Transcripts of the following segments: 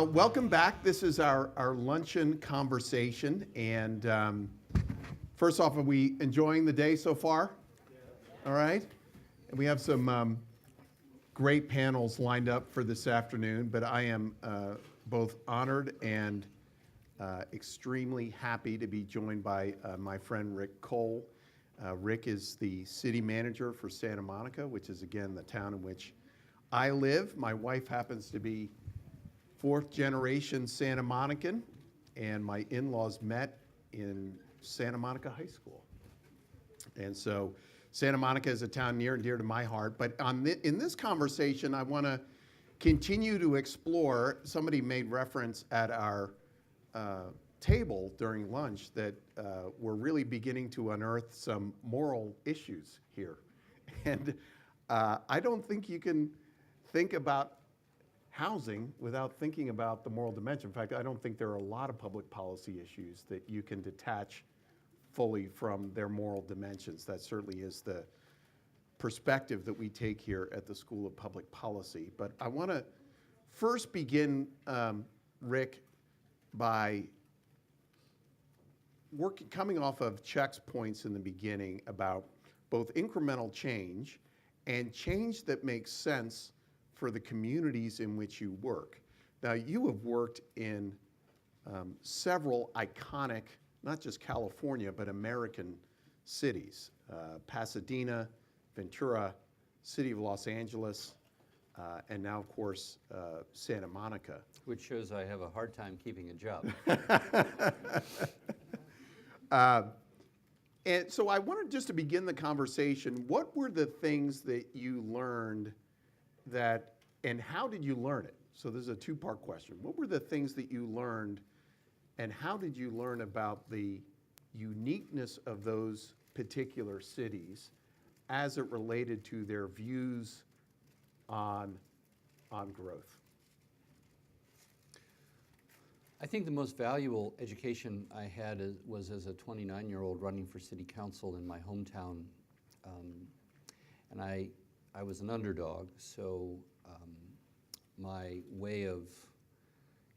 Welcome back. This is our luncheon conversation. And first off, are we enjoying the day so far? All right. And we have some great panels lined up for this afternoon, but I am both honored and extremely happy to be joined by my friend Rick Cole. Rick is the city manager for Santa Monica, which is, again, the town in which I live. My wife happens to be fourth generation Santa Monican, and my in-laws met in Santa Monica High School. And so Santa Monica is a town near and dear to my heart. But in this conversation, I want to continue to explore. Somebody made reference at our table during lunch that we're really beginning to unearth some moral issues here. And I don't think you can think about housing without thinking about the moral dimension. In fact, I don't think there are a lot of public policy issues that you can detach fully from their moral dimensions. That certainly is the perspective that we take here at the School of Public Policy. But I want to first begin, Rick, by coming off of Chuck's points in the beginning about both incremental change and change that makes sense for the communities in which you work. Now, you have worked in several iconic, not just California, but American cities, Pasadena, Ventura, City of Los Angeles, and now, of course, Santa Monica. Which shows I have a hard time keeping a job. And so I wanted just to begin the conversation, what were the things that you learned that, and how did you learn it? So this is a two-part question. What were the things that you learned, and how did you learn about the uniqueness of those particular cities as it related to their views on growth? I think the most valuable education I had was as a 29-year-old running for city council in my hometown. And I was an underdog, so my way of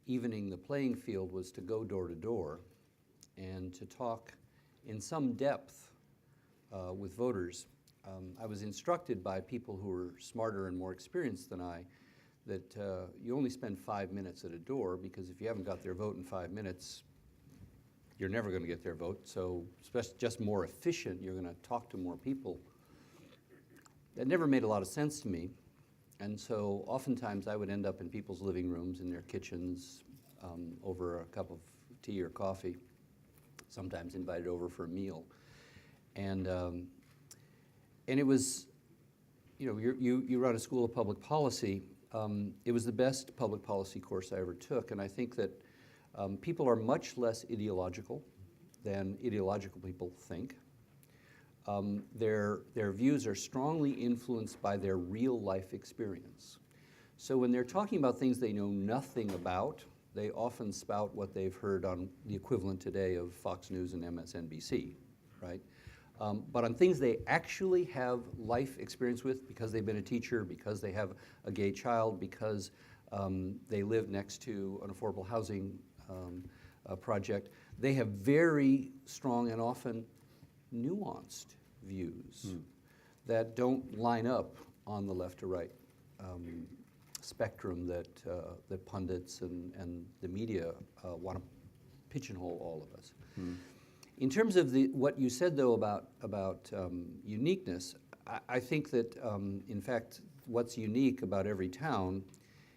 evening the playing field was to go door to door and to talk in some depth with voters. I was instructed by people who were smarter and more experienced than I that you only spend 5 minutes at a door, because if you haven't got their vote in 5 minutes, you're never going to get their vote. So just more efficient, you're going to talk to more people. That never made a lot of sense to me. And so oftentimes I would end up in people's living rooms, in their kitchens, over a cup of tea or coffee, sometimes invited over for a meal. And it was, you run a School of Public Policy. It was the best public policy course I ever took, and I think that people are much less ideological than ideological people think. Their views are strongly influenced by their real life experience. So when they're talking about things they know nothing about, they often spout what they've heard on the equivalent today of Fox News and MSNBC, right? But on things they actually have life experience with, because they've been a teacher, because they have a gay child, because they live next to an affordable housing project, they have very strong and often nuanced views that don't line up on the left to right spectrum that pundits and the media want to pigeonhole all of us. In terms of what you said, though, about uniqueness, I think that, in fact, what's unique about every town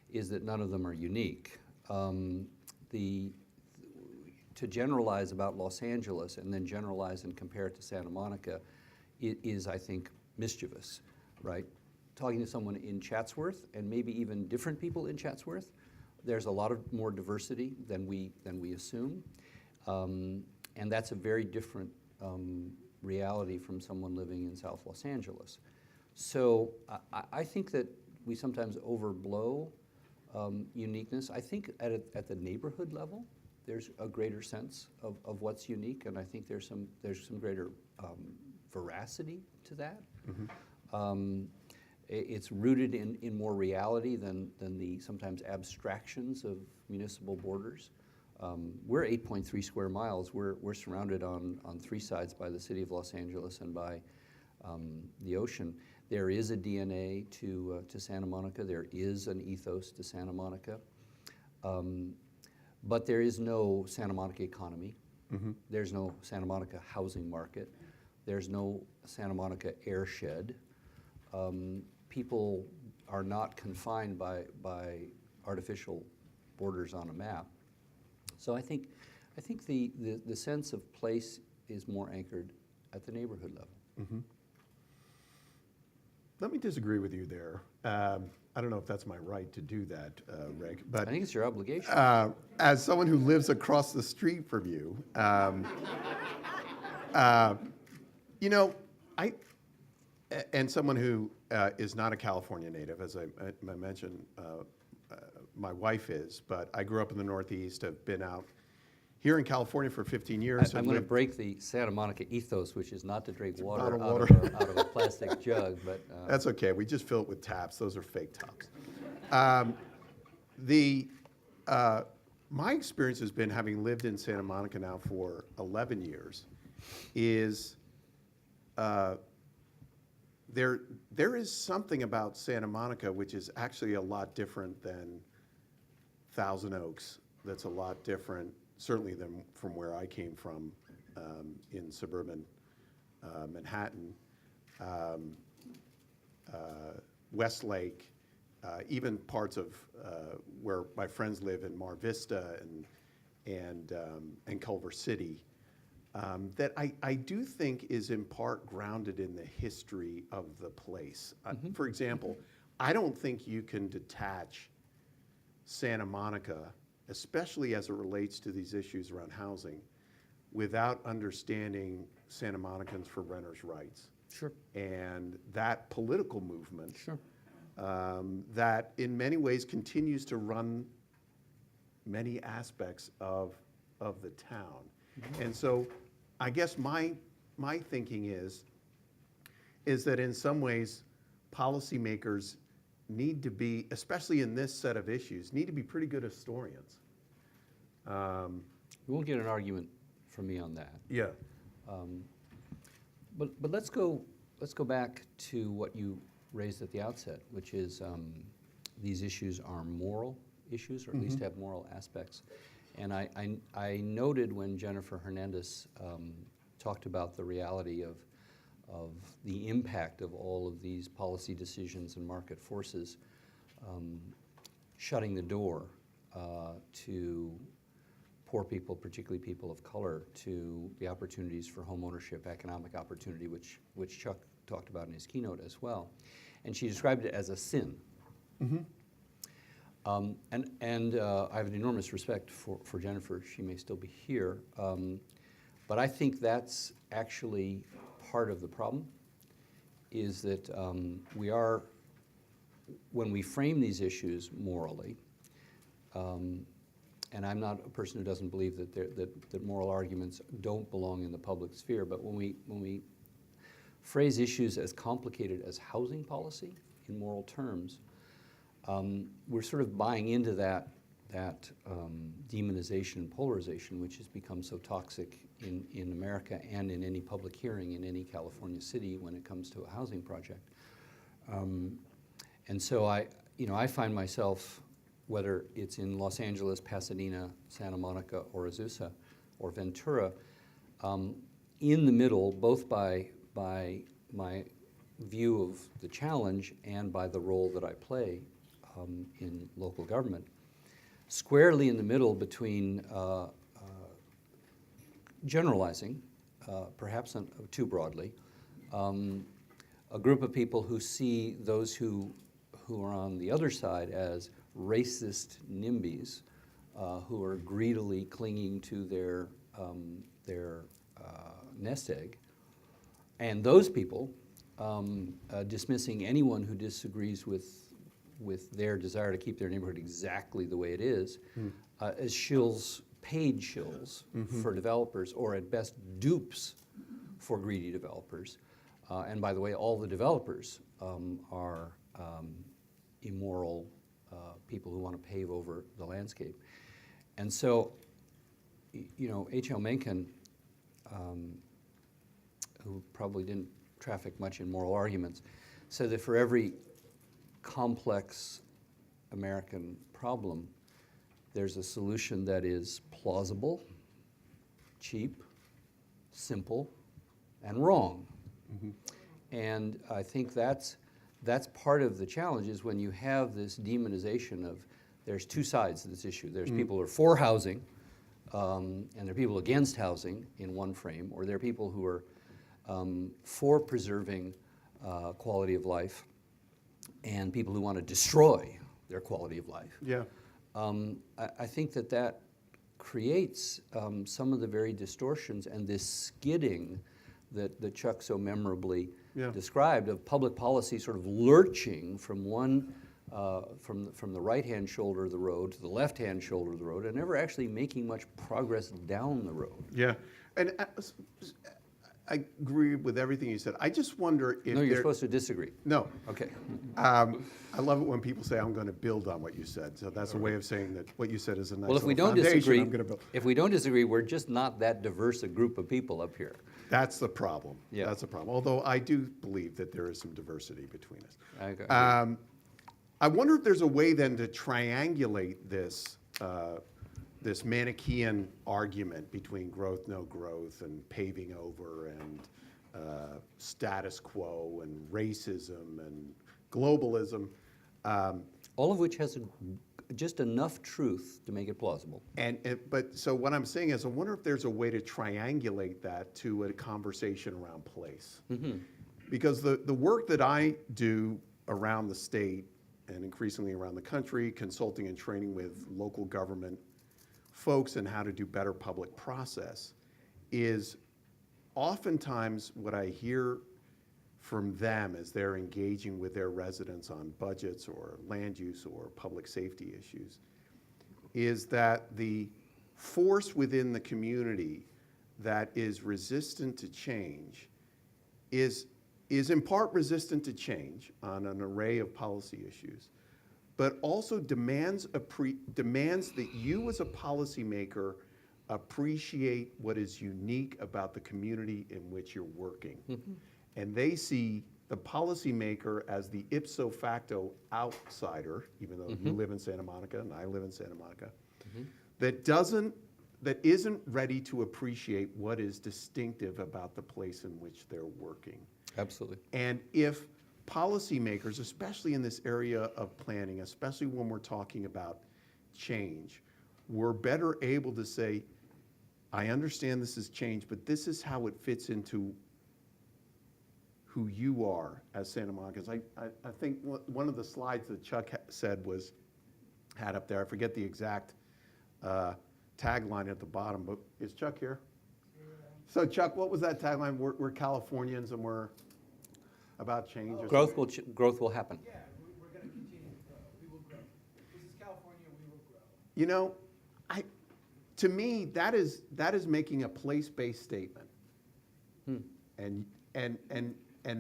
is that none of them are unique. To generalize about Los Angeles and then generalize and compare it to Santa Monica is, I think, mischievous, right? Talking to someone in Chatsworth, and maybe even different people in Chatsworth, there's a lot of more diversity than we assume. And that's a very different reality from someone living in South Los Angeles. So I think that we sometimes overblow uniqueness. I think at the neighborhood level, there's a greater sense of what's unique, and I think there's some greater veracity to that. It's rooted in more reality than the sometimes abstractions of municipal borders. We're 8.3 square miles. We're surrounded on three sides by the city of Los Angeles and by the ocean. There is a DNA to Santa Monica. There is an ethos to Santa Monica. But there is no Santa Monica economy. There's no Santa Monica housing market. There's no Santa Monica airshed. People are not confined by artificial borders on a map. So I think the sense of place is more anchored at the neighborhood level. Let me disagree with you there. I don't know if that's my right to do that, Rick, but I think it's your obligation. as someone who lives across the street from you, you know, and someone who is not a California native, as I mentioned, my wife is, but I grew up in the Northeast. I've been out here in California for 15 years. I'm going to break the Santa Monica ethos, which is not to drink water, water. Out of a plastic jug. But that's okay. We just fill it with taps. Those are fake taps. My experience has been, having lived in Santa Monica now for 11 years, is there is something about Santa Monica which is actually a lot different than Thousand Oaks. That's a lot different, certainly, than from where I came from in suburban Manhattan, Westlake, even parts of where my friends live in Mar Vista and Culver City, that I do think is in part grounded in the history of the place. For example, I don't think you can detach Santa Monica, especially as it relates to these issues around housing, without understanding Santa Monicans for renters' rights. Sure. And that political movement, Sure. that in many ways continues to run many aspects of the town. And so I guess my thinking is that in some ways policymakers need to be, especially in this set of issues, need to be pretty good historians. You won't get an argument from me on that. Yeah. But let's go back to what you raised at the outset, which is these issues are moral issues, or at least have moral aspects. And I noted when Jennifer Hernandez talked about the reality of the impact of all of these policy decisions and market forces shutting the door to poor people, particularly people of color, to the opportunities for home ownership, economic opportunity, which Chuck talked about in his keynote as well. And she described it as a sin. And I have an enormous respect for Jennifer. She may still be here. But I think that's actually part of the problem, is that when we frame these issues morally, and I'm not a person who doesn't believe that moral arguments don't belong in the public sphere, but when we phrase issues as complicated as housing policy in moral terms, we're sort of buying into that demonization and polarization, which has become so toxic in America and in any public hearing in any California city when it comes to a housing project. And so I find myself, whether it's in Los Angeles, Pasadena, Santa Monica, or Azusa, or Ventura, in the middle, both by my view of the challenge and by the role that I play in local government, squarely in the middle between generalizing, perhaps too broadly, a group of people who see those who are on the other side as racist NIMBYs, who are greedily clinging to their nest egg, and those people dismissing anyone who disagrees with their desire to keep their neighborhood exactly the way it is, as shills, paid shills for developers, or at best dupes for greedy developers. And by the way, all the developers are immoral people who want to pave over the landscape. And so, you know, H.L. Mencken, who probably didn't traffic much in moral arguments, said that for every complex American problem, there's a solution that is plausible, cheap, simple, and wrong. Mm-hmm. And I think that's part of the challenge, is when you have this demonization of, there's two sides to this issue. There's people who are for housing, and there are people against housing in one frame, or there are people who are for preserving quality of life, and people who want to destroy their quality of life. Yeah. I think that creates some of the very distortions and this skidding that Chuck so memorably described, of public policy sort of lurching from one, from the right-hand shoulder of the road to the left-hand shoulder of the road, and never actually making much progress down the road. Yeah, and I agree with everything you said. I just wonder if No, you're supposed to disagree. No. Okay. I love it when people say, I'm going to build on what you said. So that's a way of saying that what you said is a nice Well, if we little don't foundation. disagree, I'm going to build. if we don't disagree, we're just not that diverse a group of people up here. That's the problem. Yeah. That's the problem. Although I do believe that there is some diversity between us. I agree. I wonder if there's a way then to triangulate this this Manichaean argument between growth, no growth, and paving over, and status quo, and racism, and globalism. All of which has just enough truth to make it plausible. But so what I'm saying is, I wonder if there's a way to triangulate that to a conversation around place. Mm-hmm. Because the work that I do around the state and increasingly around the country, consulting and training with local government folks and how to do better public process, is oftentimes what I hear from them as they're engaging with their residents on budgets or land use or public safety issues, is that the force within the community that is resistant to change is in part resistant to change on an array of policy issues, but also demands that you as a policymaker appreciate what is unique about the community in which you're working. Mm-hmm. And they see the policymaker as the ipso facto outsider, even though you live in Santa Monica and I live in Santa Monica, that isn't ready to appreciate what is distinctive about the place in which they're working. Absolutely. And if policymakers, especially in this area of planning, especially when we're talking about change, we're better able to say, I understand this is change, but this is how it fits into who you are as Santa Monicans. I think one of the slides that Chuck had up there, I forget the exact tagline at the bottom, but is Chuck here? Yeah. So Chuck, what was that tagline? We're Californians and we're about change. Or growth will happen. Yeah, we're going to continue to grow. We will grow. This is California. We will grow. You know, to me that is making a place-based statement, and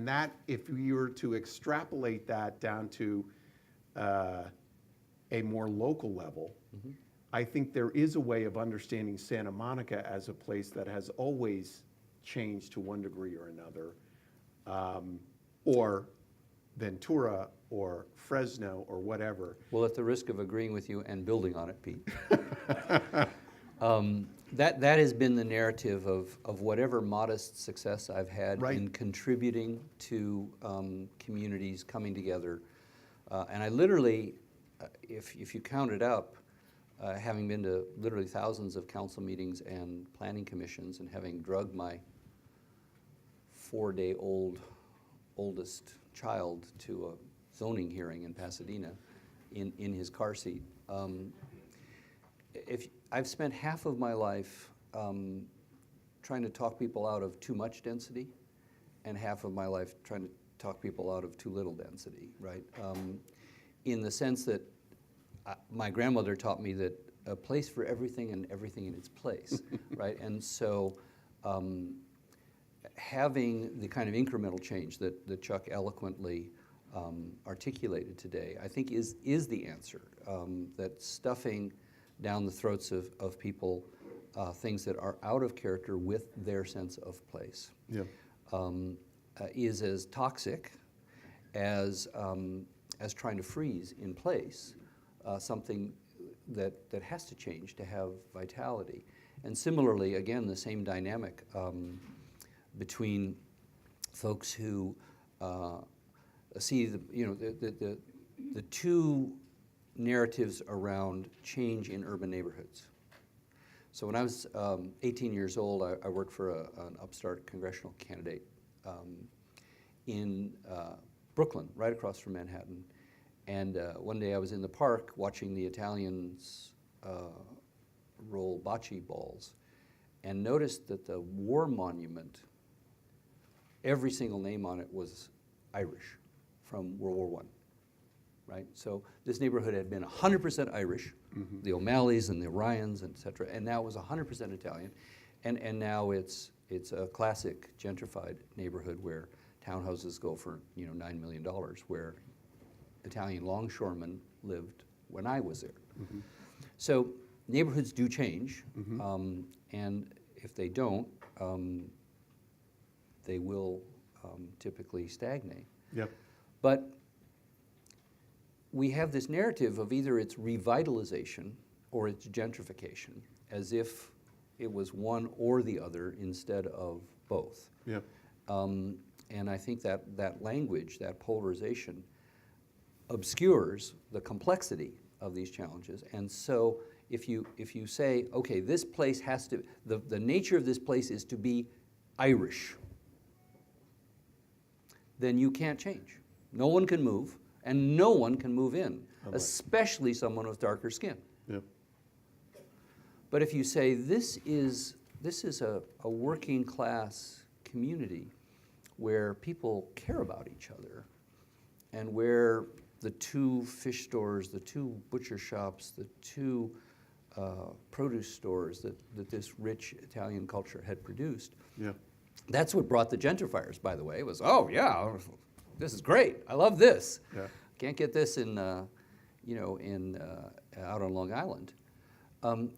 that if you were to extrapolate that down to a more local level, I think there is a way of understanding Santa Monica as a place that has always changed to one degree or another, or Ventura or Fresno or whatever. Well, at the risk of agreeing with you and building on it, Pete, that has been the narrative of whatever modest success I've had in contributing to communities coming together. And I literally, if you count it up, having been to literally thousands of council meetings and planning commissions, and having drugged my 4-day-old oldest child to a zoning hearing in Pasadena in his car seat. If I've spent half of my life trying to talk people out of too much density, and half of my life trying to talk people out of too little density, right? In the sense that my grandmother taught me that a place for everything and everything in its place, right? And so having the kind of incremental change that Chuck eloquently articulated today, I think is the answer. That stuffing down the throats of people things that are out of character with their sense of place Yeah. is as toxic as trying to freeze in place something that has to change to have vitality. And similarly, again, the same dynamic between folks who see the two narratives around change in urban neighborhoods. So when I was 18 years old, I worked for an upstart congressional candidate in Brooklyn, right across from Manhattan. And one day I was in the park watching the Italians roll bocce balls and noticed that the war monument, every single name on it was Irish from World War I, right? So this neighborhood had been 100% Irish, the O'Malleys and the Ryans, et cetera, and now it was 100% Italian. And now it's a classic gentrified neighborhood where townhouses go for $9 million, where Italian longshoremen lived when I was there. So neighborhoods do change, and if they don't, they will typically stagnate. Yep. But we have this narrative of either it's revitalization or it's gentrification, as if it was one or the other instead of both. Yep. And I think that language, that polarization, obscures the complexity of these challenges. And so if you say, okay, this place has to, the nature of this place is to be Irish, then you can't change. No one can move, and no one can move in, especially someone with darker skin. Yep. But if you say this is a working class community where people care about each other, and where the two fish stores, the two butcher shops, the two produce stores that this rich Italian culture had produced, Yep. that's what brought the gentrifiers, by the way. It was, oh yeah, this is great. I love this. Yeah. Can't get this in, out on Long Island.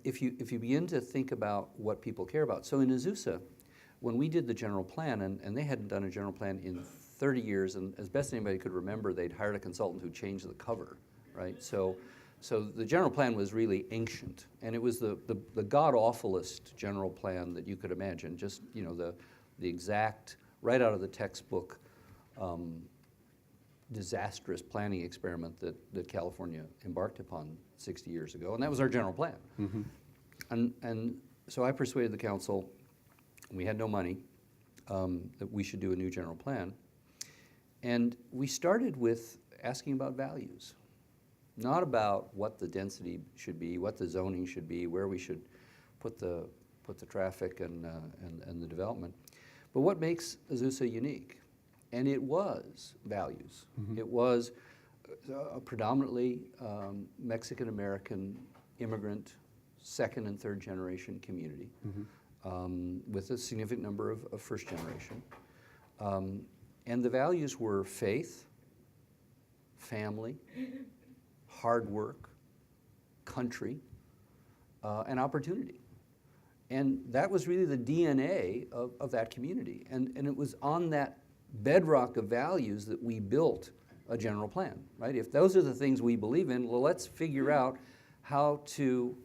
If you begin to think about what people care about, so in Azusa, when we did the general plan, and they hadn't done a general plan in 30 years, and as best anybody could remember, they'd hired a consultant who changed the cover, right? So the general plan was really ancient, and it was the god-awfulest general plan that you could imagine, just the exact, right out of the textbook, disastrous planning experiment that California embarked upon 60 years ago, and that was our general plan. And so I persuaded the council, we had no money, that we should do a new general plan. And we started with asking about values, not about what the density should be, what the zoning should be, where we should put the traffic and the development, but what makes Azusa unique. And it was values. It was a predominantly Mexican-American immigrant, second and third generation community, with a significant number of first generation. And the values were faith, family, hard work, country, and opportunity. And that was really the DNA of that community. And it was on that bedrock of values that we built a general plan, right? If those are the things we believe in, well, let's figure out how to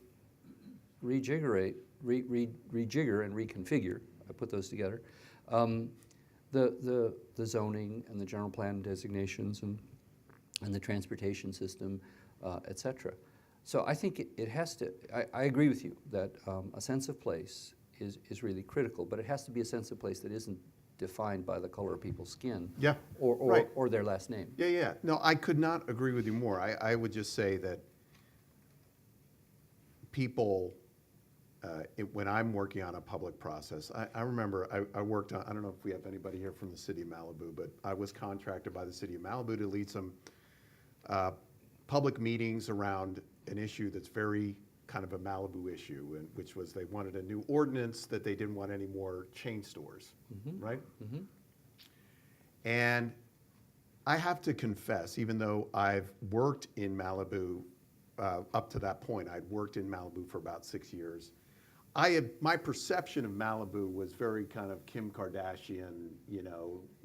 rejigger and reconfigure, I put those together, the zoning and the general plan designations and the transportation system, et cetera. So I think it has to, I agree with you that a sense of place is really critical, but it has to be a sense of place that isn't defined by the color of people's skin, Yeah, right. or their last name. Yeah. No, I could not agree with you more. I would just say that people, when I'm working on a public process, I remember I worked on, I don't know if we have anybody here from the city of Malibu, but I was contracted by the city of Malibu to lead some public meetings around an issue that's very kind of a Malibu issue, which was they wanted a new ordinance that they didn't want any more chain stores, right? And I have to confess, even though I've worked in Malibu up to that point, I'd worked in Malibu for about 6 years. My perception of Malibu was very kind of Kim Kardashian,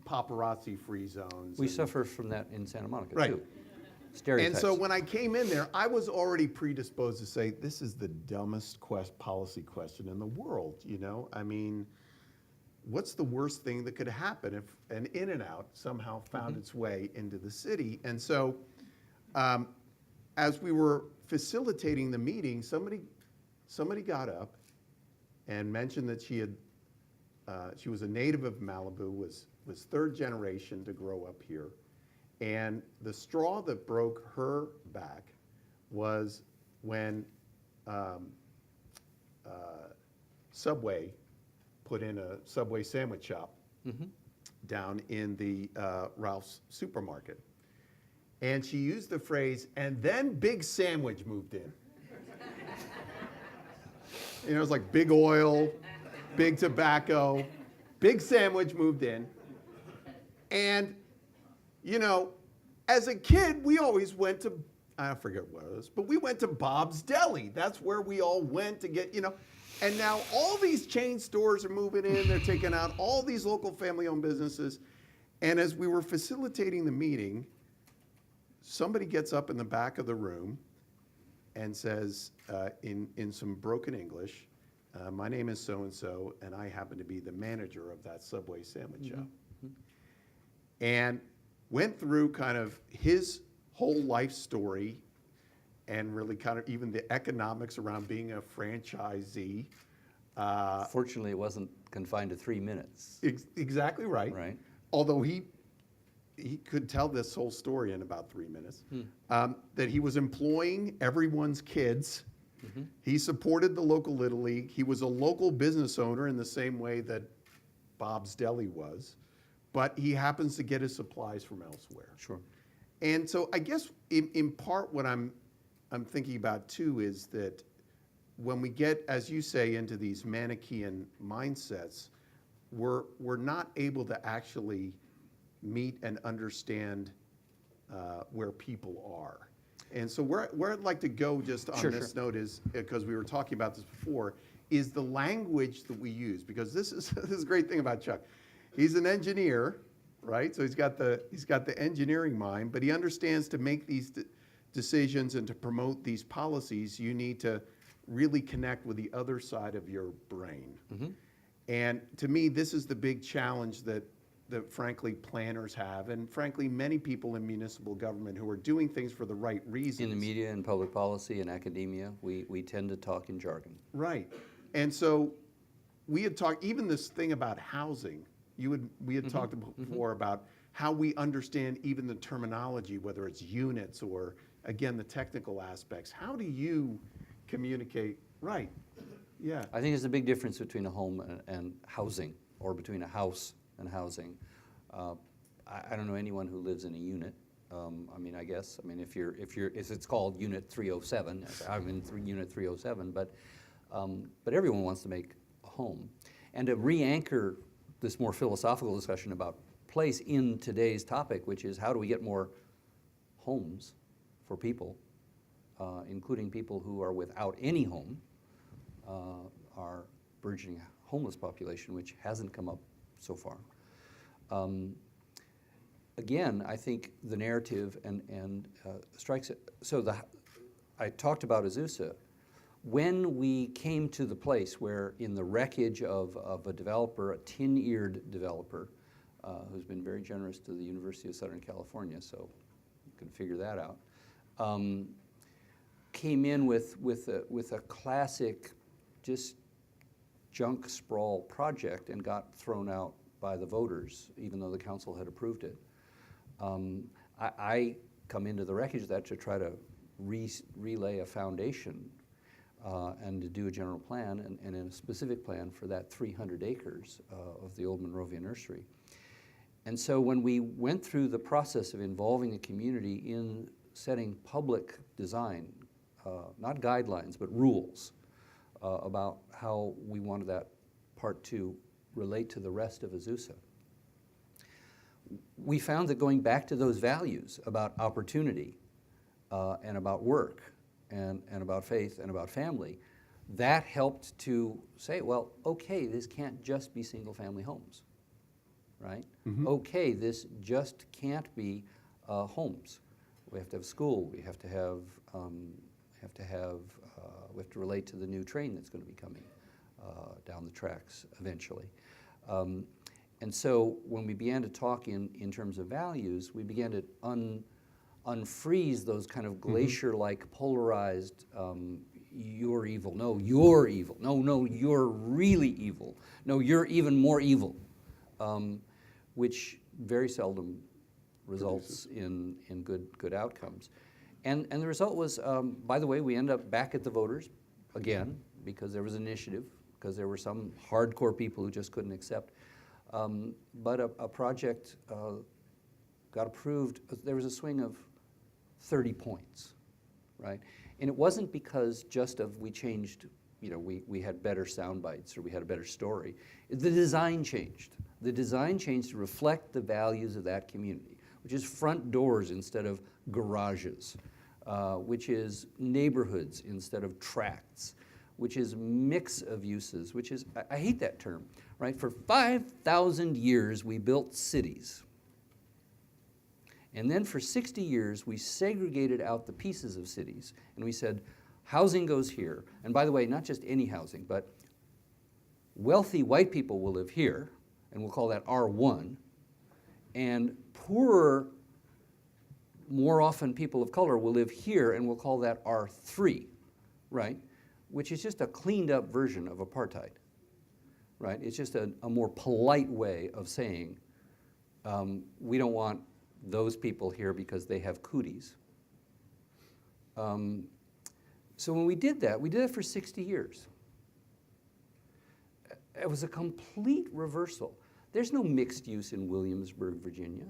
paparazzi-free zones. We and- suffer from that in Santa Monica, Right. too. Stereotypes. And so when I came in there, I was already predisposed to say, this is the dumbest policy question in the world, I mean, what's the worst thing that could happen if an In-N-Out somehow found its way into the city? And so as we were facilitating the meeting, somebody got up and mentioned that she was a native of Malibu, was third generation to grow up here. And the straw that broke her back was when Subway put in a Subway sandwich shop down in the Ralph's supermarket. And she used the phrase, and then Big Sandwich moved in. It was like big oil, big tobacco, Big Sandwich moved in. And as a kid, we always went to, I forget what it was, but we went to Bob's Deli. That's where we all went to get, and now all these chain stores are moving in, they're taking out all these local family-owned businesses. And as we were facilitating the meeting, somebody gets up in the back of the room and says, in some broken English, my name is so-and-so, and I happen to be the manager of that Subway sandwich shop. And went through kind of his whole life story and really kind of even the economics around being a franchisee. Fortunately, it wasn't confined to 3 minutes. Exactly right. Right. Although he could tell this whole story in about 3 minutes. That he was employing everyone's kids. He supported the local Little League. He was a local business owner in the same way that Bob's Deli was. But he happens to get his supplies from elsewhere. Sure. And so I guess in part what I'm thinking about too is that when we get, as you say, into these Manichaean mindsets, we're not able to actually meet and understand where people are. And so where I'd like to go just on this note is, because we were talking about this before, is the language that we use. Because this is a great thing about Chuck. He's an engineer, right? So he's got the engineering mind, but he understands to make these decisions and to promote these policies, you need to really connect with the other side of your brain. And to me, this is the big challenge that frankly planners have, and frankly many people in municipal government who are doing things for the right reasons. In the media and public policy and academia, we tend to talk in jargon. Right. And so we had talked, even this thing about housing, we had talked before about how we understand even the terminology, whether it's units or, again, the technical aspects. How do you communicate? Right. Yeah. I think there's a big difference between a home and housing, or between a house and housing. I don't know anyone who lives in a unit. If it's called Unit 307, I'm in Unit 307, but everyone wants to make a home. And to re-anchor this more philosophical discussion about place in today's topic, which is how do we get more homes for people, including people who are without any home, our burgeoning homeless population, which hasn't come up so far. Again, I think the narrative and strikes it. So I talked about Azusa. When we came to the place where in the wreckage of a developer, a tin-eared developer, who's been very generous to the University of Southern California, so you can figure that out, came in with a classic just junk sprawl project and got thrown out by the voters, even though the council had approved it. I come into the wreckage of that to try to relay a foundation and to do a general plan and a specific plan for that 300 acres of the old Monrovia Nursery. And so when we went through the process of involving the community in setting public design not guidelines, but rules about how we wanted that part to relate to the rest of Azusa. We found that going back to those values about opportunity and about work and about faith and about family, that helped to say, well, okay, this can't just be single-family homes, right? Okay, this just can't be homes. We have to have school. We have to have we have to relate to the new train that's going to be coming down the tracks eventually. And so when we began to talk in terms of values, we began to unfreeze those kind of glacier-like polarized, you're evil, no, you're evil, no, you're really evil, no, you're even more evil, which very seldom results in good outcomes. And the result was, by the way, we end up back at the voters again, because there was an initiative, because there were some hardcore people who just couldn't accept. But a project got approved. There was a swing of 30 points, right? And it wasn't because just of we changed, you know, we had better sound bites or we had a better story. The design changed. The design changed to reflect the values of that community, which is front doors instead of garages, which is neighborhoods instead of tracts, which is mix of uses, which is, I hate that term, right? For 5,000 years, we built cities. And then for 60 years, we segregated out the pieces of cities, and we said, housing goes here. And by the way, not just any housing, but wealthy white people will live here, and we'll call that R1, and poorer, more often people of color will live here, and we'll call that R3, right? Which is just a cleaned up version of apartheid, right? It's just a more polite way of saying we don't want those people here because they have cooties. So when we did that for 60 years. It was a complete reversal. There's no mixed use in Williamsburg, Virginia,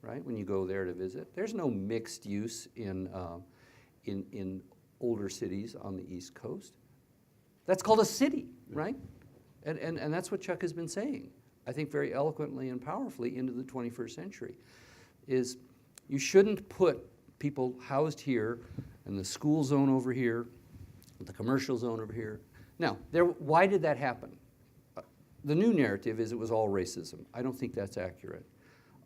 right? When you go there to visit. There's no mixed use in older cities on the East Coast. That's called a city, right? And that's what Chuck has been saying, I think very eloquently and powerfully into the 21st century, is you shouldn't put people housed here and the school zone over here, the commercial zone over here. Now, why did that happen? The new narrative is it was all racism. I don't think that's accurate.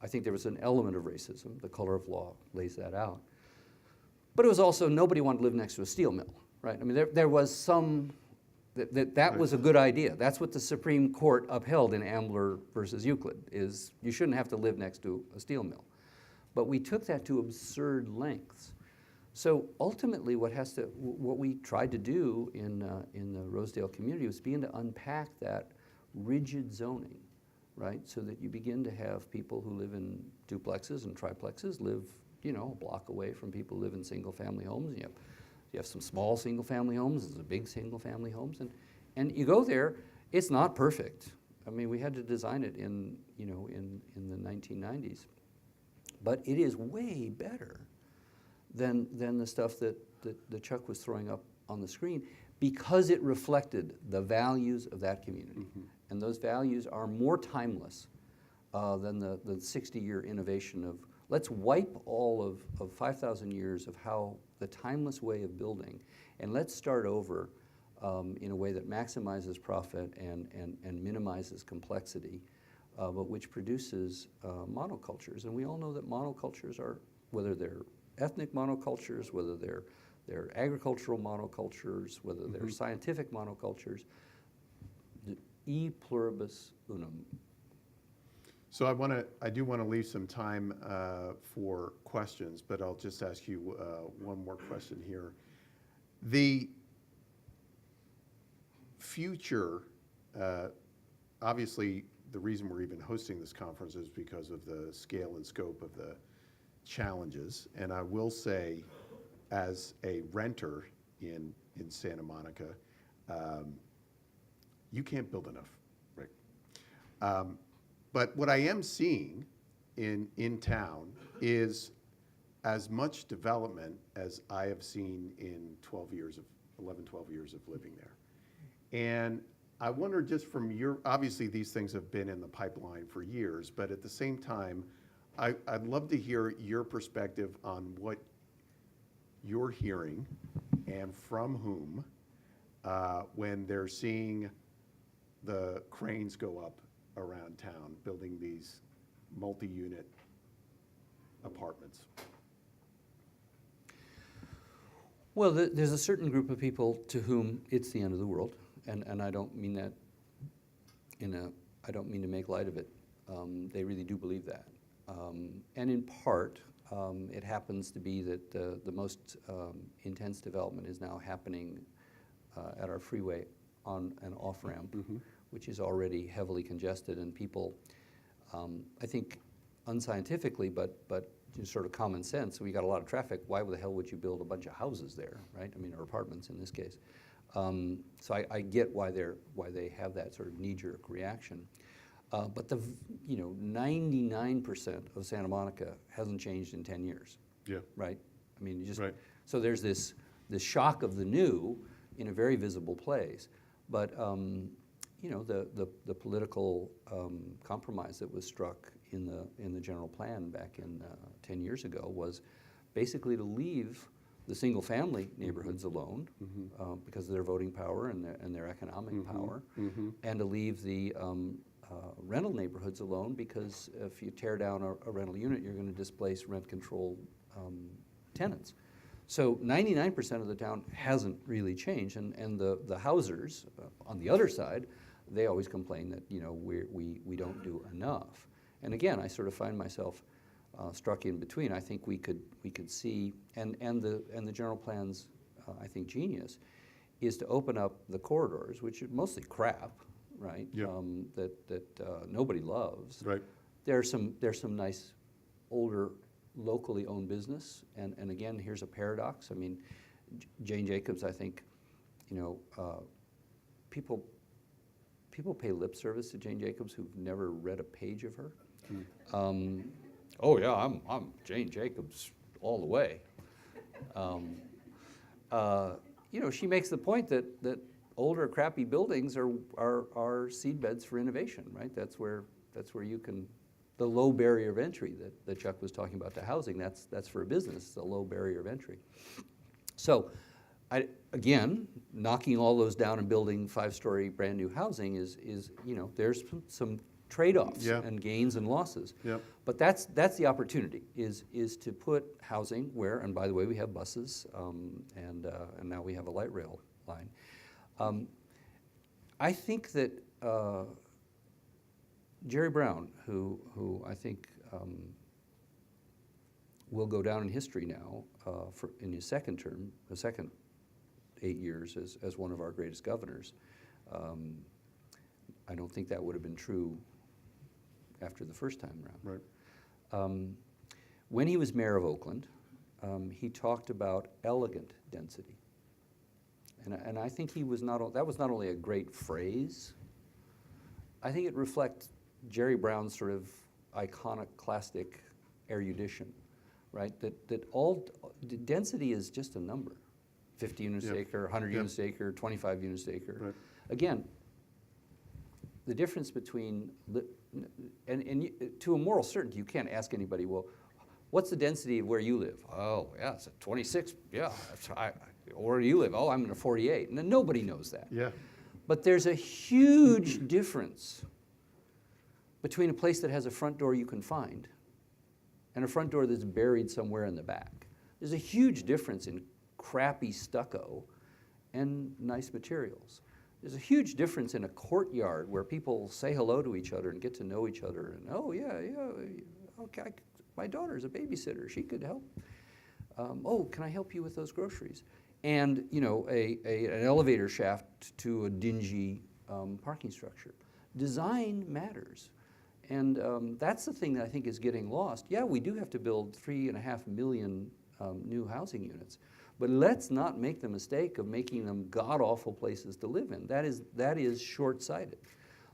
I think there was an element of racism. The color of law lays that out. But it was also nobody wanted to live next to a steel mill, right? I mean, there was some, that was a good idea. That's what the Supreme Court upheld in Ambler versus Euclid, is you shouldn't have to live next to a steel mill. But we took that to absurd lengths. So ultimately what we tried to do in the Rosedale community was begin to unpack that rigid zoning, right? So that you begin to have people who live in duplexes and triplexes live, you know, a block away from people who live in single-family homes. You have some small single-family homes, there's big single-family homes, and you go there, it's not perfect. I mean, we had to design it in the 1990s, but it is way better than the stuff that Chuck was throwing up on the screen, because it reflected the values of that community. And those values are more timeless than the 60-year innovation of, let's wipe all of 5,000 years of how the timeless way of building, and let's start over in a way that maximizes profit and minimizes complexity, but which produces monocultures. And we all know that monocultures are, whether they're ethnic monocultures, whether they're agricultural monocultures, whether they're scientific monocultures, e pluribus unum. So I do want to leave some time for questions, but I'll just ask you one more question here. The future, obviously the reason we're even hosting this conference is because of the scale and scope of the challenges. And I will say, as a renter in Santa Monica, you can't build enough, right? But what I am seeing in town is as much development as I have seen in 11, 12 years of living there. And I wonder, just from obviously these things have been in the pipeline for years, but at the same time, I'd love to hear your perspective on what you're hearing and from whom when they're seeing the cranes go up around town building these multi-unit apartments. Well, there's a certain group of people to whom it's the end of the world, and I don't mean that I don't mean to make light of it. They really do believe that. And in part, it happens to be that the most intense development is now happening at our freeway on an off-ramp, which is already heavily congested, and people, I think unscientifically, but just sort of common sense, we got a lot of traffic, why the hell would you build a bunch of houses there, right? I mean, or apartments in this case. So I get why they have that sort of knee-jerk reaction. But 99% of Santa Monica hasn't changed in 10 years. Yeah. Right? I mean, so there's this shock of the new in a very visible place. But the political compromise that was struck in the general plan back in 10 years ago was basically to leave the single-family neighborhoods alone because of their voting power and their economic power, and to leave the rental neighborhoods alone, because if you tear down a rental unit, you're going to displace rent-controlled tenants. So 99% of the town hasn't really changed, and the housers on the other side, they always complain that we don't do enough. And again, I sort of find myself struck in between. I think we could see, and the general plan's I think genius is to open up the corridors, which are mostly crap, right? Yeah. That nobody loves. Right. There's some nice older locally owned business, and again, here's a paradox. I mean, Jane Jacobs, I think, people pay lip service to Jane Jacobs who've never read a page of her. Oh yeah, I'm Jane Jacobs all the way. She makes the point that older crappy buildings are seedbeds for innovation, right? That's where you can, the low barrier of entry that Chuck was talking about to housing, that's for a business, it's a low barrier of entry. So, again, knocking all those down and building 5-story brand new housing is there's some trade-offs and gains and losses. Yep. But that's the opportunity, is to put housing where, and by the way, we have buses, and now we have a light rail line. I think that Jerry Brown, who I think will go down in history now in his second term, the second 8 years as one of our greatest governors. I don't think that would have been true after the first time around. Right. When he was mayor of Oakland, he talked about elegant density. And I think that was not only a great phrase, I think it reflects Jerry Brown's sort of iconic, classic erudition, right? That all density is just a number. 50 units an acre, 100 units an acre, 25 units an acre. Right. Again, the difference between, and to a moral certainty, you can't ask anybody, well, what's the density of where you live? Oh, yeah, it's a 26, yeah. Where do you live? Oh, I'm in a 48. And then nobody knows that. Yeah. But there's a huge difference between a place that has a front door you can find and a front door that's buried somewhere in the back. There's a huge difference in crappy stucco and nice materials. There's a huge difference in a courtyard where people say hello to each other and get to know each other. And oh yeah, okay, my daughter's a babysitter. She could help. Oh, can I help you with those groceries? And an elevator shaft to a dingy parking structure. Design matters. And that's the thing that I think is getting lost. Yeah, we do have to build 3.5 million new housing units, but let's not make the mistake of making them god-awful places to live in. That is short-sighted.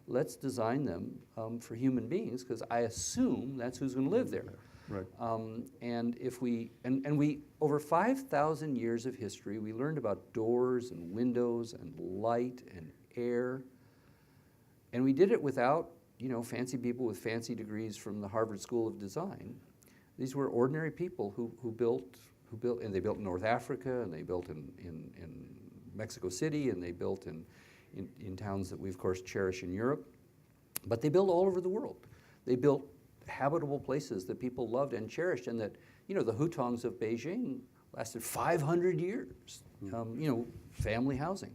Let's design them for human beings, because I assume that's who's going to live there. Right. And if we, and we, over 5,000 years of history, we learned about doors and windows and light and air. And we did it without, fancy people with fancy degrees from the Harvard School of Design. These were ordinary people who built, and they built in North Africa, and they built in Mexico City, and they built in towns that we, of course, cherish in Europe. But they built all over the world. They built habitable places that people loved and cherished, and that, the hutongs of Beijing lasted 500 years, family housing.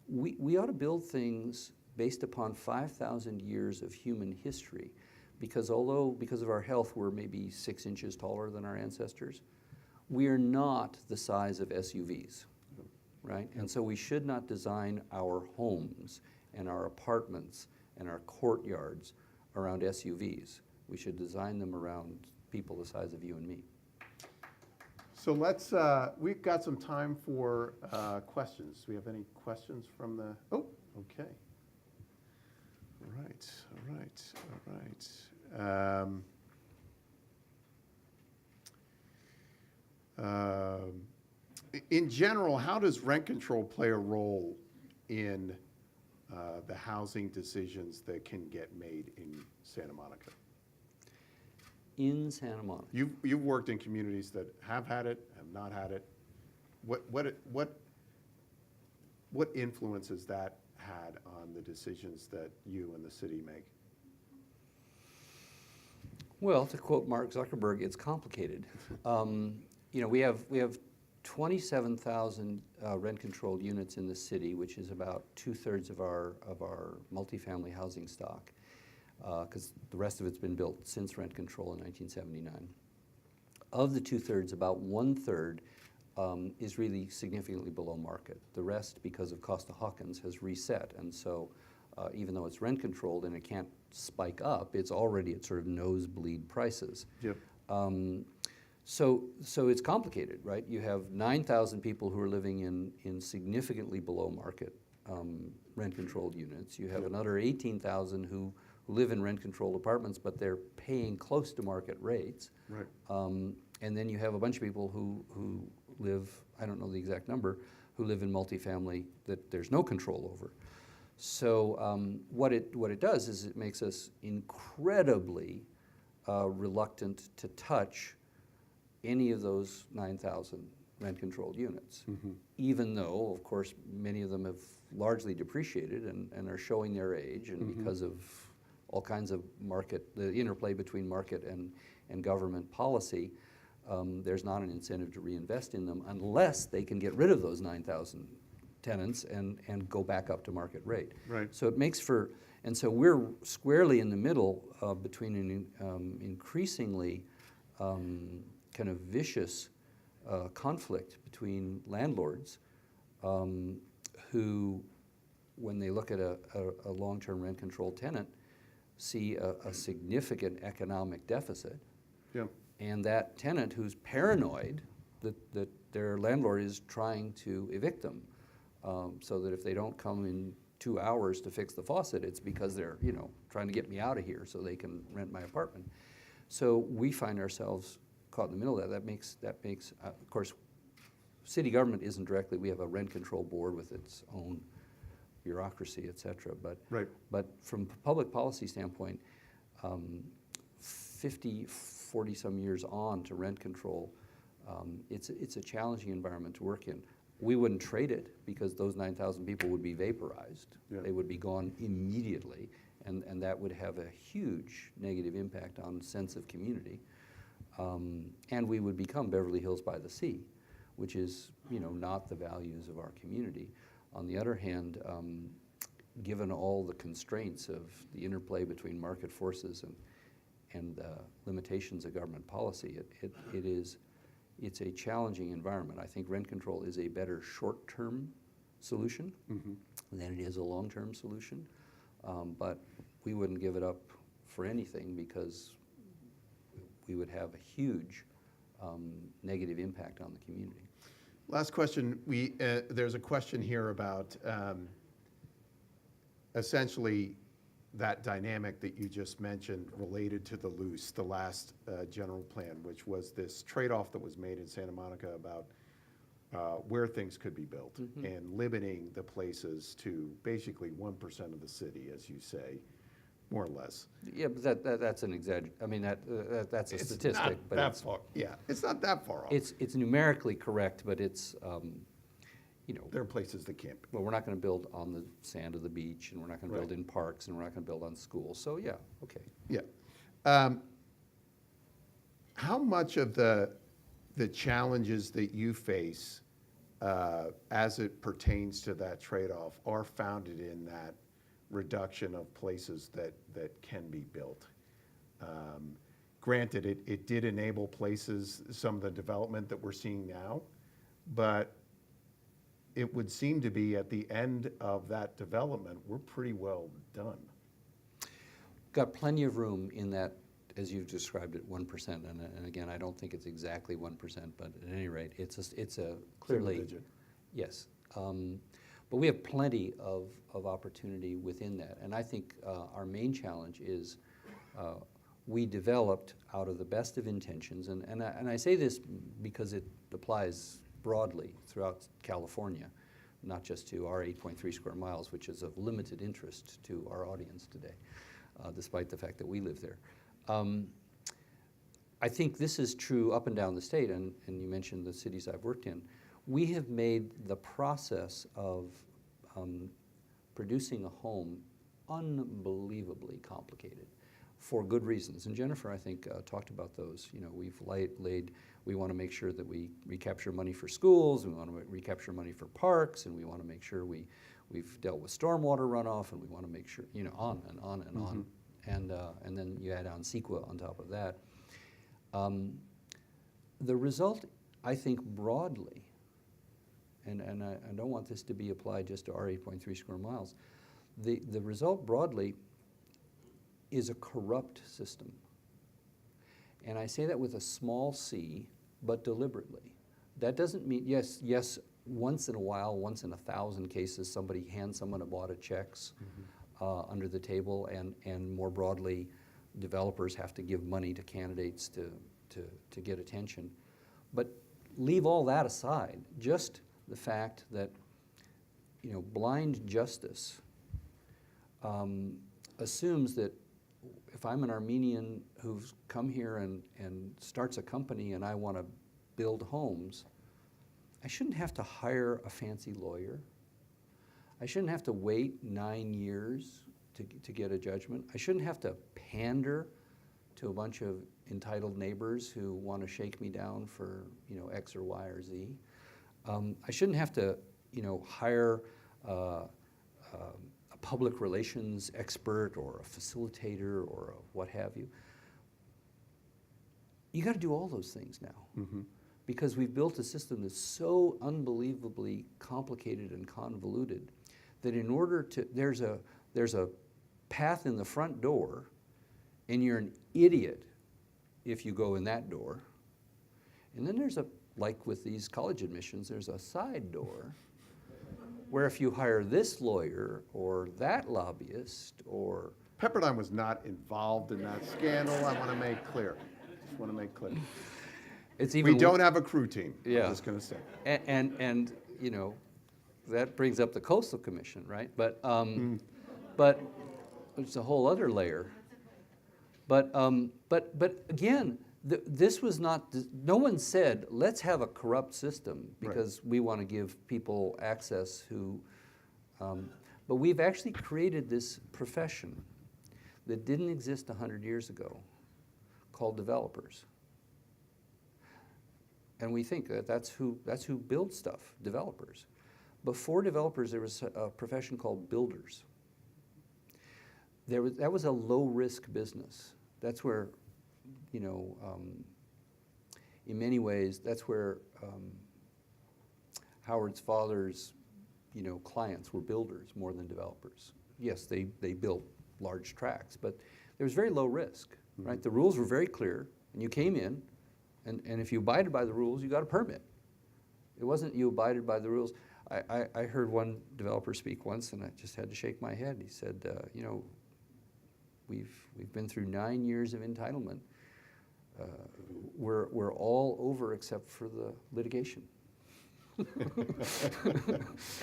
We ought to build things based upon 5,000 years of human history, because because of our health, we're maybe 6 inches taller than our ancestors, we are not the size of SUVs, right? And so we should not design our homes and our apartments and our courtyards around SUVs. We should design them around people the size of you and me. So we've got some time for questions. Do we have any questions from the, okay. All right. In general, how does rent control play a role in the housing decisions that can get made in Santa Monica? In Santa Monica. You've worked in communities that have had it, have not had it. What influence has that had on the decisions that you and the city make? Well, to quote Mark Zuckerberg, it's complicated. We have 27,000 rent-controlled units in the city, which is about 2/3 of our multifamily housing stock, because the rest of it's been built since rent control in 1979. Of the 2/3, about 1/3 is really significantly below market. The rest, because of Costa-Hawkins, has reset, and so even though it's rent controlled and it can't spike up, it's already at sort of nosebleed prices. Yep. So it's complicated, right? You have 9,000 people who are living in significantly below market rent-controlled units. You have another 18,000 who live in rent-controlled apartments, but they're paying close to market rates. Right. And then you have a bunch of people who live, I don't know the exact number, who live in multifamily that there's no control over. So what it does is it makes us incredibly reluctant to touch any of those 9,000 rent-controlled units, even though, of course, many of them have largely depreciated and are showing their age, and because of all kinds of the interplay between market and government policy, there's not an incentive to reinvest in them unless they can get rid of those 9,000 tenants and go back up to market rate. Right. So it makes for, and so we're squarely in the middle between an increasingly kind of vicious conflict between landlords who, when they look at a long-term rent-controlled tenant, see a significant economic deficit. Yeah. And that tenant who's paranoid that their landlord is trying to evict them, so that if they don't come in 2 hours to fix the faucet, it's because they're trying to get me out of here so they can rent my apartment. So we find ourselves caught in the middle of that. That makes of course, city government isn't directly. We have a rent control board with its own bureaucracy, et cetera. But from a public policy standpoint, 40 some years on to rent control, it's a challenging environment to work in. We wouldn't trade it because those 9,000 people would be vaporized. Yeah. They would be gone immediately, and that would have a huge negative impact on sense of community. And we would become Beverly Hills by the Sea, which is not the values of our community. On the other hand, given all the constraints of the interplay between market forces and limitations of government policy, it's a challenging environment. I think rent control is a better short-term solution than it is a long-term solution, but we wouldn't give it up for anything because we would have a huge negative impact on the community. Last question. There's a question here about essentially that dynamic that you just mentioned related to the loose, the last general plan, which was this trade-off that was made in Santa Monica about where things could be built and limiting the places to basically 1% of the city, as you say, more or less. Yeah, but that's an I mean, that's a statistic, Not but that far. Yeah, it's not that far off. it's numerically correct, but it's, you know, There are places that can't be. well, we're not going to build on the sand of the beach, and we're not going to build Right. in parks, and we're not going to build on schools. So yeah, okay. Yeah. How much of the challenges that you face as it pertains to that trade-off are founded in that reduction of places that can be built? Granted, it did enable places, some of the development that we're seeing now, but it would seem to be at the end of that development, we're pretty well done. Got plenty of room in that, as you've described it, 1%. And again, I don't think it's exactly 1%, but at any rate, it's a clearly, Single digit. yes. But we have plenty of opportunity within that. And I think our main challenge is we developed out of the best of intentions, and I say this because it applies broadly throughout California, not just to our 8.3 square miles, which is of limited interest to our audience today, despite the fact that we live there. I think this is true up and down the state, and you mentioned the cities I've worked in. We have made the process of producing a home unbelievably complicated for good reasons. And Jennifer, I think, talked about those. You know, we want to make sure that we recapture money for schools, we want to recapture money for parks, and we want to make sure we've dealt with stormwater runoff, and we want to make sure, you know, on and on and on. And then you add on CEQA on top of that. The result, I think, broadly, and I don't want this to be applied just to our 8.3 square miles, the result broadly is a corrupt system. And I say that with a small c, but deliberately. That doesn't mean, yes, once in a while, once in 1,000 cases, somebody hands someone a wad of checks under the table, and more broadly, developers have to give money to candidates to get attention. But leave all that aside, just the fact that, you know, blind justice assumes that if I'm an Armenian who's come here and starts a company and I want to build homes, I shouldn't have to hire a fancy lawyer. I shouldn't have to wait 9 years to get a judgment. I shouldn't have to pander to a bunch of entitled neighbors who want to shake me down for, you know, X or Y or Z. I shouldn't have to, you know, hire a public relations expert or a facilitator or a what have you. You got to do all those things now, because we've built a system that's so unbelievably complicated and convoluted that in order to, there's a path in the front door, and you're an idiot if you go in that door. And then there's like with these college admissions, there's a side door where if you hire this lawyer or that lobbyist or... Pepperdine was not involved in that scandal, I want to make clear. Just want to make clear. It's even We don't have a crew team, Yeah. I'm just going to say. And you know, that brings up the Coastal Commission, right? But it's a whole other layer. But again, this was not, no one said, let's have a corrupt system because we want to give people access who, but we've actually created this profession that didn't exist 100 years ago called developers. And we think that that's who builds stuff, developers. Before developers, there was a profession called builders. That was a low-risk business. That's where, you know, in many ways, that's where Howard's father's, you know, clients were builders more than developers. Yes, they built large tracts, but there was very low risk, right? The rules were very clear, and you came in, and if you abided by the rules, you got a permit. It wasn't you abided by the rules. I heard one developer speak once, and I just had to shake my head. He said, you know, we've been through 9 years of entitlement. We're all over except for the litigation.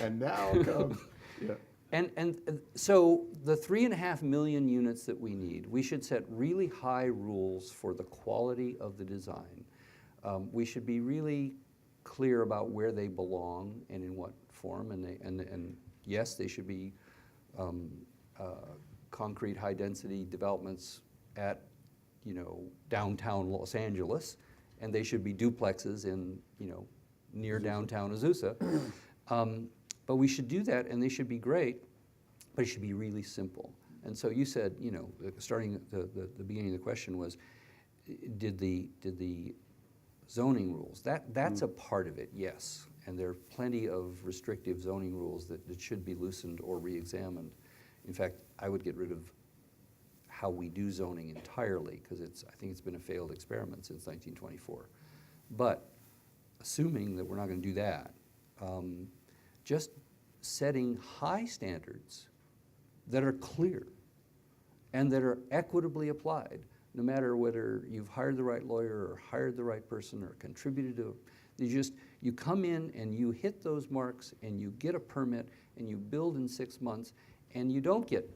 And now comes, yeah. And so the 3.5 million units that we need, we should set really high rules for the quality of the design. We should be really clear about where they belong and in what form, and yes, they should be concrete high-density developments at, downtown Los Angeles, and they should be duplexes in, near downtown Azusa. But we should do that, and they should be great, but it should be really simple. And so you said, starting at the beginning of the question was, did the zoning rules, that's a part of it, yes. And there are plenty of restrictive zoning rules that should be loosened or re-examined. In fact, I would get rid of how we do zoning entirely, because I think it's been a failed experiment since 1924. But assuming that we're not going to do that, just setting high standards that are clear and that are equitably applied, no matter whether you've hired the right lawyer or hired the right person or contributed to, you come in and you hit those marks and you get a permit and you build in 6 months, and you don't get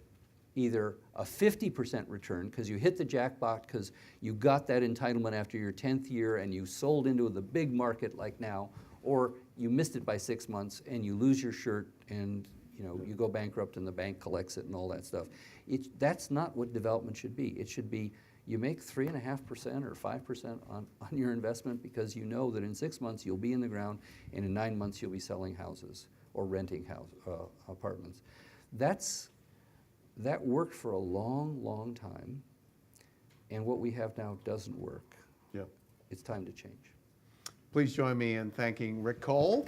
either a 50% return because you hit the jackpot because you got that entitlement after your 10th year and you sold into the big market like now, or you missed it by 6 months and you lose your shirt and you go bankrupt and the bank collects it and all that stuff. That's not what development should be. It should be you make 3.5% or 5% on your investment because you know that in 6 months you'll be in the ground and in 9 months you'll be selling houses or renting apartments. That worked for a long, long time, and what we have now doesn't work. Yep. It's time to change. Please join me in thanking Rick Cole.